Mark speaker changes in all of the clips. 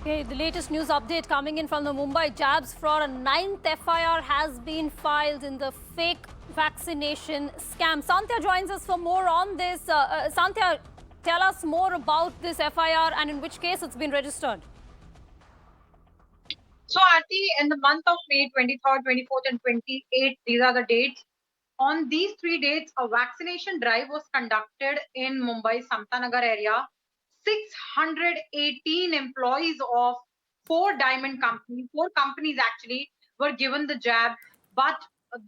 Speaker 1: Okay, the latest news update coming in from the Mumbai jabs fraud. A ninth FIR has been filed in the fake vaccination scam. Samta joins us for more on this. Samta, tell us more about this FIR and in which case it's been registered.
Speaker 2: So, Aarti, in the month of May 23rd, 24th, and 28th, these are the dates. On these 3 dates, a vaccination drive was conducted in Mumbai, Samta Nagar area. 618 employees of four companies actually, were given the jab. But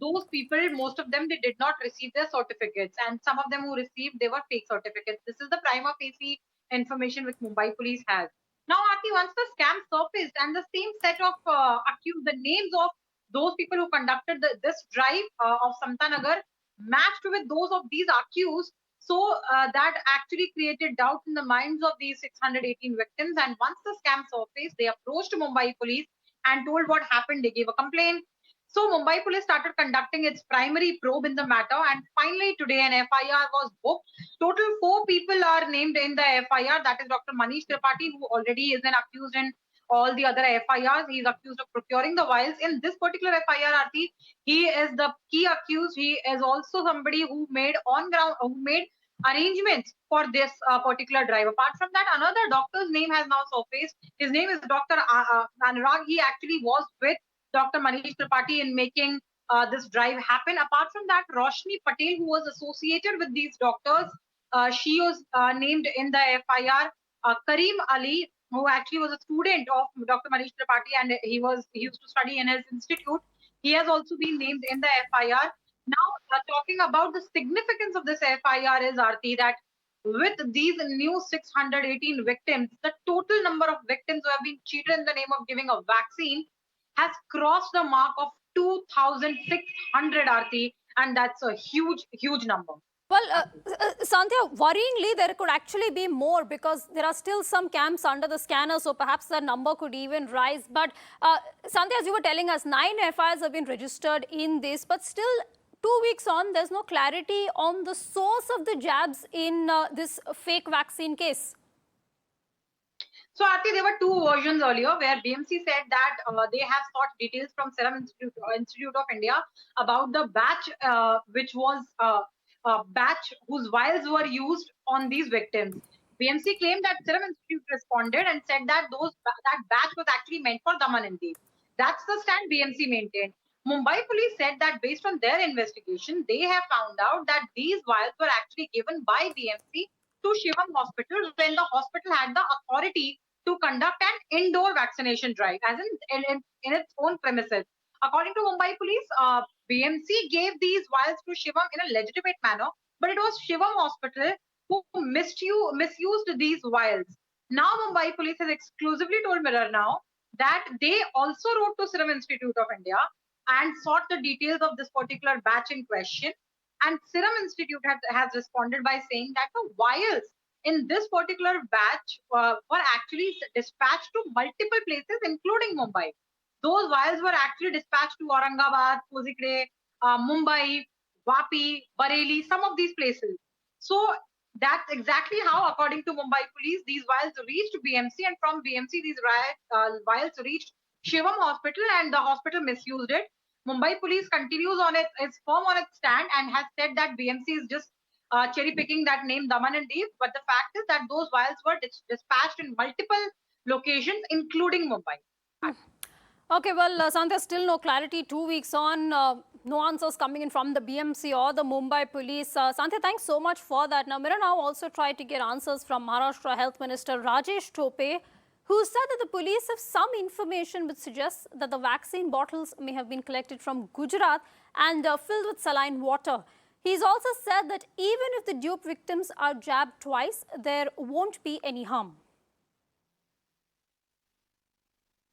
Speaker 2: those people, most of them, they did not receive their certificates. And some of them who received, they were fake certificates. This is the prima facie information which Mumbai police has. Now, Aarti, once the scam surfaced and the same set of accused, the names of those people who conducted this drive of Samta Nagar matched with those of these accused. So that actually created doubt in the minds of these 618 victims. And once the scam surfaced, they approached Mumbai police and told what happened. They gave a complaint. So Mumbai police started conducting its primary probe in the matter, and finally today an FIR was booked. Total 4 people are named in the FIR. That is Dr. Manish Tripathi, who already is an accused in all the other FIRs. He is accused of procuring the vials. In this particular FIR, Aarti, he is the key accused. He is also somebody who made arrangements for this particular drive. Apart from that, another doctor's name has now surfaced. His name is Dr. Anurag. He actually was with Dr. Manish Tripathi in making this drive happen. Apart from that, Roshni Patel, who was associated with these doctors, she was named in the FIR. Kareem Ali, who actually was a student of Dr. Manish Tripathi, and he used to study in his institute. He has also been named in the FIR. Now, talking about the significance of this FIR is, Aarti, that with these new 618 victims, the total number of victims who have been cheated in the name of giving a vaccine has crossed the mark of 2,600, Aarti, and that's a huge, huge number.
Speaker 1: Well, Sandhya, worryingly, there could actually be more because there are still some camps under the scanner, so perhaps the number could even rise. But Sandhya, as you were telling us, 9 FIRs have been registered in this, but still 2 weeks on, there's no clarity on the source of the jabs in this fake vaccine case.
Speaker 2: So, Aarti, there were 2 versions earlier where BMC said that they have sought details from Serum Institute of India about the batch, which was a batch whose vials were used on these victims. BMC claimed that Serum Institute responded and said that that batch was actually meant for Daman and Dev. That's the stand BMC maintained. Mumbai police said that based on their investigation, they have found out that these vials were actually given by BMC to Shivam Hospital when the hospital had the authority to conduct an indoor vaccination drive, as in its own premises. According to Mumbai police, BMC gave these vials to Shivam in a legitimate manner, but it was Shivam Hospital who misused these vials. Now, Mumbai police has exclusively told Mirror Now that they also wrote to Serum Institute of India and sought the details of this particular batch in question. And Serum Institute has responded by saying that the vials in this particular batch were actually dispatched to multiple places, including Mumbai. Those vials were actually dispatched to Aurangabad, Kozhikode, Mumbai, Vapi, Bareilly, some of these places. So that's exactly how, according to Mumbai police, these vials reached BMC, and from BMC, these vials reached Shivam Hospital, and the hospital misused it. Mumbai police continues on its firm on its stand and has said that BMC is just cherry picking that name Daman and Dev, but the fact is that those vials were dispatched in multiple locations, including Mumbai.
Speaker 1: Okay, well, Sandhya, still no clarity. 2 weeks on, no answers coming in from the BMC or the Mumbai police. Sandhya, thanks so much for that. Now, Mirror Now also tried to get answers from Maharashtra Health Minister Rajesh Tope, who said that the police have some information which suggests that the vaccine bottles may have been collected from Gujarat and filled with saline water. He's also said that even if the dupe victims are jabbed twice, there won't be any harm.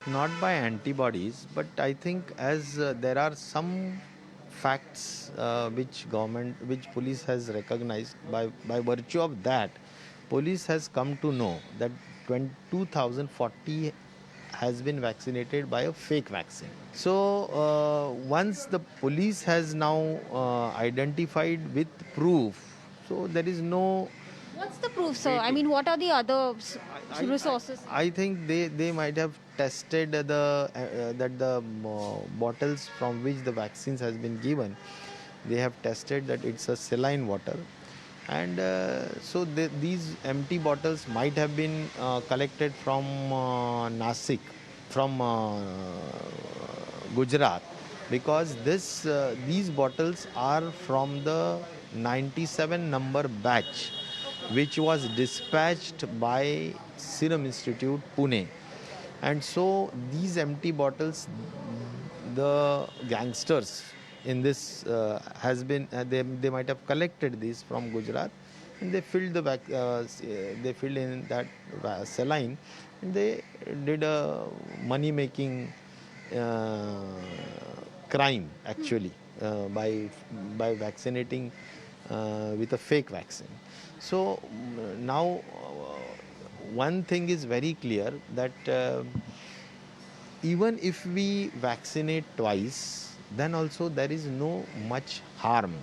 Speaker 3: Not by antibodies, but I think as there are some facts which police has recognized, by virtue of that, police has come to know that 2040 has been vaccinated by a fake vaccine. So once the police has now identified with proof, so there is no
Speaker 1: What's the proof, sir? I mean, what are the other resources?
Speaker 3: I think they might have tested that the bottles from which the vaccines has been given, they have tested that it's a saline water, and so these empty bottles might have been collected from Nasik, from Gujarat, because these bottles are from the 97 number batch, which was dispatched by Serum Institute, Pune. And so these empty bottles, the gangsters in this they might have collected these from Gujarat, and they filled in that saline, and they did a money making uh, crime actually, by vaccinating with a fake vaccine. So now one thing is very clear, that even if we vaccinate twice, then also there is no much harm.